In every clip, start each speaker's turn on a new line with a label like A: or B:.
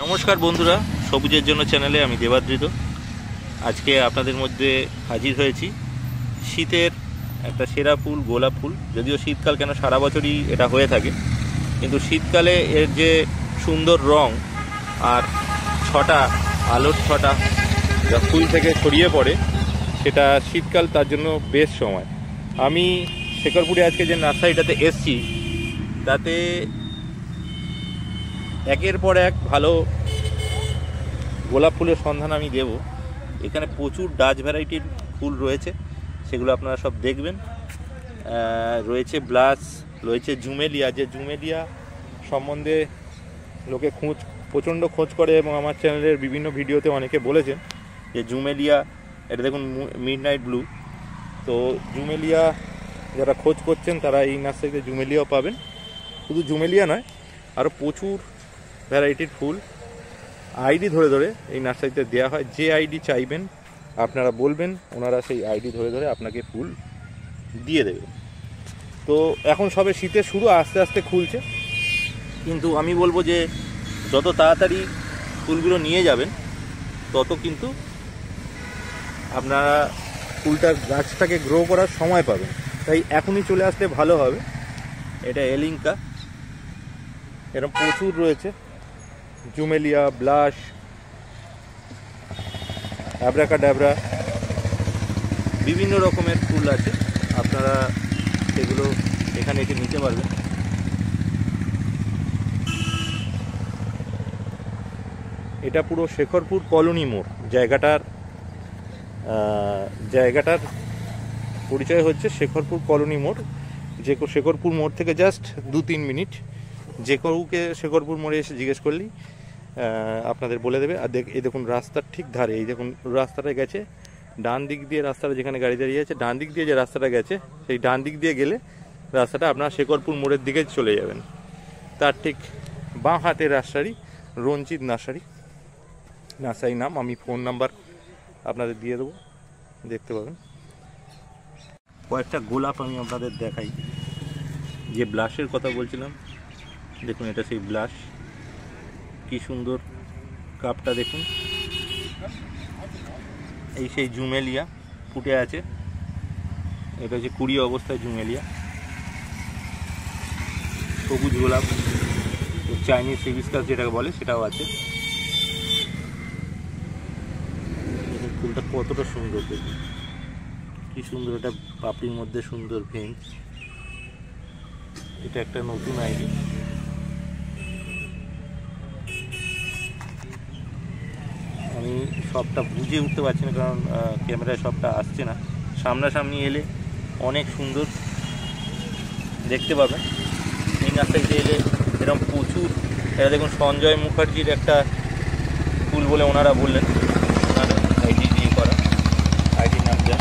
A: নমস্কার বন্ধুরা, সবুজের জন্য চ্যানেলে আমি দেবাদ্রিত। আজকে আপনাদের মধ্যে হাজির হয়েছি শীতের একটা সেরা ফুল গোলাপ ফুল। যদিও শীতকাল কেন সারা বছরই এটা হয়ে থাকে, কিন্তু শীতকালে এর যে সুন্দর রং আর আলোর ছটা যা ফুল থেকে ছড়িয়ে পড়ে, সেটা শীতকাল তার জন্য বেস্ট সময়। আমি শেখরপুরে আজকে যে নার্সারিটাতে এসছি, তাতে একের পর এক ভালো গোলাপ ফুলের সন্ধান আমি দেব। এখানে প্রচুর ডাচ ভ্যারাইটির ফুল রয়েছে, সেগুলো আপনারা সব দেখবেন। রয়েছে ব্লাস, রয়েছে জুমেলিয়া, যে জুমেলিয়া সম্বন্ধে লোকে প্রচণ্ড খোঁজ করে এবং আমার চ্যানেলের বিভিন্ন ভিডিওতে অনেকে বলেছেন যে জুমেলিয়া, এটা দেখুন মিডনাইট ব্লু। তো জুমেলিয়া যারা খোঁজ করছেন তারা এই নার্সারিতে জুমেলিয়াও পাবেন। শুধু জুমেলিয়া নয়, আরও প্রচুর ভ্যারাইটির ফুল আইডি ধরে ধরে এই নার্সারিতে দেওয়া হয়। যে আইডি চাইবেন আপনারা বলবেন, ওনারা সেই আইডি ধরে ধরে আপনাকে ফুল দিয়ে দেবে। তো এখন সবে শীতের শুরু, আস্তে আস্তে খুলছে, কিন্তু আমি বলবো যে যত তাড়াতাড়ি ফুলগুলো নিয়ে যাবেন তত কিন্তু আপনারা গাছটাকে গ্রো করার সময় পাবেন। তাই এখনই চলে আসলে ভালো হবে। এটা এলিঙ্কা, এরকম প্রচুর রয়েছে, জুমেলিয়া, ব্লাশ, অ্যাব্রাকাডাব্রা, বিভিন্ন রকমের ফুল আছে। আপনারা সেগুলো এখানে এসে নিতে পারবেন। এটা পুরো শেখরপুর কলোনি মোড়। জায়গাটার পরিচয় হচ্ছে শেখরপুর কলোনি মোড়। শেখরপুর মোড় থেকে জাস্ট 2-3 মিনিট যে কাউকে শেখরপুর মোড়ে এসে জিজ্ঞেস করলেই আপনাদের বলে দেবে। আর এই দেখুন রাস্তার ঠিক ধারে, এই দেখুন রাস্তাটা গেছে ডান দিক দিয়ে, রাস্তাটা যেখানে গাড়ি দাঁড়িয়ে আছে ডান দিক দিয়ে যে রাস্তাটা গেছে, সেই ডান দিক দিয়ে গেলে রাস্তাটা আপনার শেখরপুর মোড়ের দিকে চলে যাবেন। তার ঠিক বাঁ হাতে নার্সারি, রঞ্জিত নার্সারি নাম। আমি ফোন নাম্বার আপনাদের দিয়ে দেবো, দেখতে পাবেন। কয়েকটা গোলাপ আমি আপনাদের দেখাই। যে ব্লাশের কথা বলছিলাম, দেখুন এটা সেই ব্লাশ, কি সুন্দর কাপটা দেখুন। এই সেই জুমেলিয়া ফুটে আছে, এটা হচ্ছে কুড়ি অবস্থায় জুমেলিয়া। সবুজ গোলাপ, চাইনিজ হিবিস্কাস যেটাকে বলে, সেটাও আছে। ফুলটা কতটা সুন্দর দেখুন, কি সুন্দর, এটা পাপড়ির মধ্যে সুন্দর ভেঞ্চ। এটা একটা নতুন আইডি। আমি সবটা বুঝে উঠতে পারছি না, কারণ ক্যামেরায় সবটা আসছে না। সামনাসামনি এলে অনেক সুন্দর দেখতে পাবেন। এই নার্সারিতে এলে এরকম প্রচুর, এটা দেখুন সঞ্জয় মুখার্জির একটা ফুল বলে ওনারা বললেন, ওনার আইডি দিয়ে করা, আইডি নাম দেন।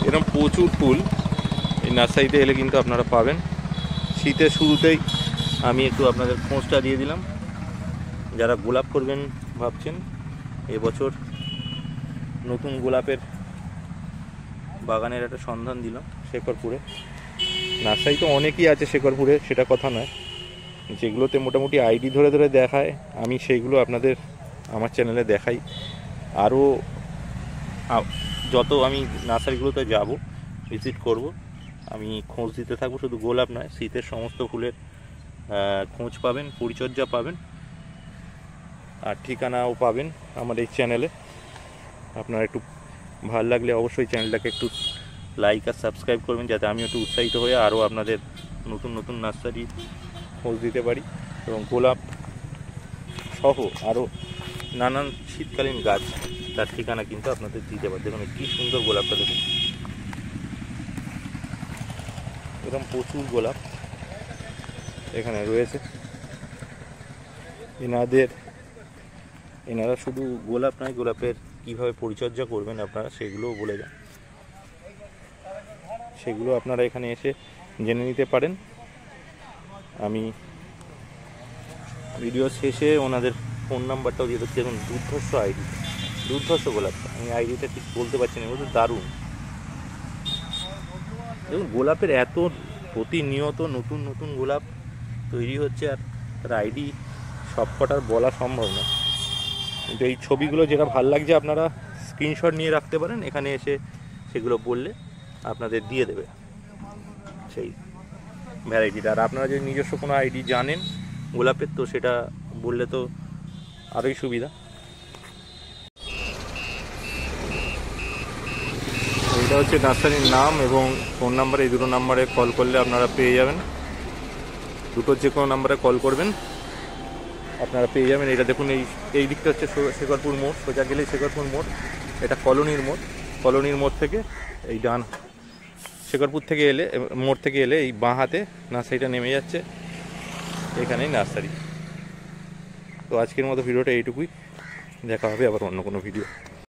A: এরকম প্রচুর ফুল এই নার্সারিতে এলে কিন্তু আপনারা পাবেন। শীতের শুরুতেই আমি একটু আপনাদের খোঁজটা দিয়ে দিলাম। যারা গোলাপ করবেন ভাবছেন, এবছর নতুন গোলাপের বাগানের একটা সন্ধান দিলাম শেখরপুরে। নার্সারি তো অনেকই আছে শেখরপুরে, সেটা কথা নয়। যেগুলোতে মোটামুটি আইডি ধরে ধরে দেখায়, আমি সেইগুলো আপনাদের আমার চ্যানেলে দেখাই। আরও যত আমি নার্সারিগুলোতে যাব, ভিজিট করব, আমি খোঁজ দিতে থাকবো। শুধু গোলাপ নয়, শীতের সমস্ত ফুলের খোঁজ পাবেন, পরিচর্যা পাবেন, আর ঠিকানাও পাবেন আমার এই চ্যানেলে। আপনারা একটু ভালো লাগলে অবশ্যই চ্যানেলটাকে একটু লাইক আর সাবস্ক্রাইব করবেন, যাতে আমি একটু উৎসাহিত হয়ে আরও আপনাদের নতুন নতুন নার্সারি খোঁজ দিতে পারি, এবং গোলাপ সহ আরও নানান শীতকালীন গাছ তার ঠিকানা কিন্তু আপনাদের দিতে পারি। দেখুন কী সুন্দর গোলাপটা, দেখুন এরকম প্রচুর গোলাপ এখানে রয়েছে। এনারা শুধু গোলাপ নয়, গোলাপের কীভাবে পরিচর্যা করবেন আপনারা সেগুলোও বলে যান। সেগুলো আপনারা এখানে এসে জেনে নিতে পারেন। আমি ভিডিও শেষে ওনাদের ফোন নাম্বারটাও দিয়ে দিচ্ছি। দেখুন দুর্ধর্ষ আইডি, দুর্ধর্ষ গোলাপটা, আমি আইডিটা ঠিক বলতে পারছি না, বলতে দারুণ। দেখুন গোলাপের এত প্রতিনিয়ত নতুন নতুন গোলাপ তৈরি হচ্ছে, আর তার আইডি সব কটার বলা সম্ভব না, কিন্তু এই ছবিগুলো যেটা ভালো লাগছে আপনারা স্ক্রিনশট নিয়ে রাখতে পারেন, এখানে এসে সেগুলো বললে আপনাদের দিয়ে দেবে সেই ভ্যারাইটিটা। আর আপনারা যদি নিজস্ব কোনো আইডি জানেন গোলাপের, তো সেটা বললে তো আরোই সুবিধা। এইটা হচ্ছে নার্সারির নাম এবং ফোন নাম্বার, এই দুটো নাম্বারে কল করলে আপনারা পেয়ে যাবেন। দুটোর যে কোনো নাম্বারে কল করবেন আপনারা পেয়ে যাবেন। এটা দেখুন, এই দিকটা হচ্ছে শেখরপুর মোড়, সোজা গেলেই শেখরপুর মোড়, এটা কলোনির মোড়। কলোনির মোড় থেকে এই ডান, শেখরপুর থেকে এলে, মোড় থেকে এলে এই বাঁ হাতে নার্সারিটা নেমে যাচ্ছে, এখানেই নার্সারি। তো আজকের মতো ভিডিওটা এইটুকুই, দেখা হবে আবার অন্য কোনো ভিডিও।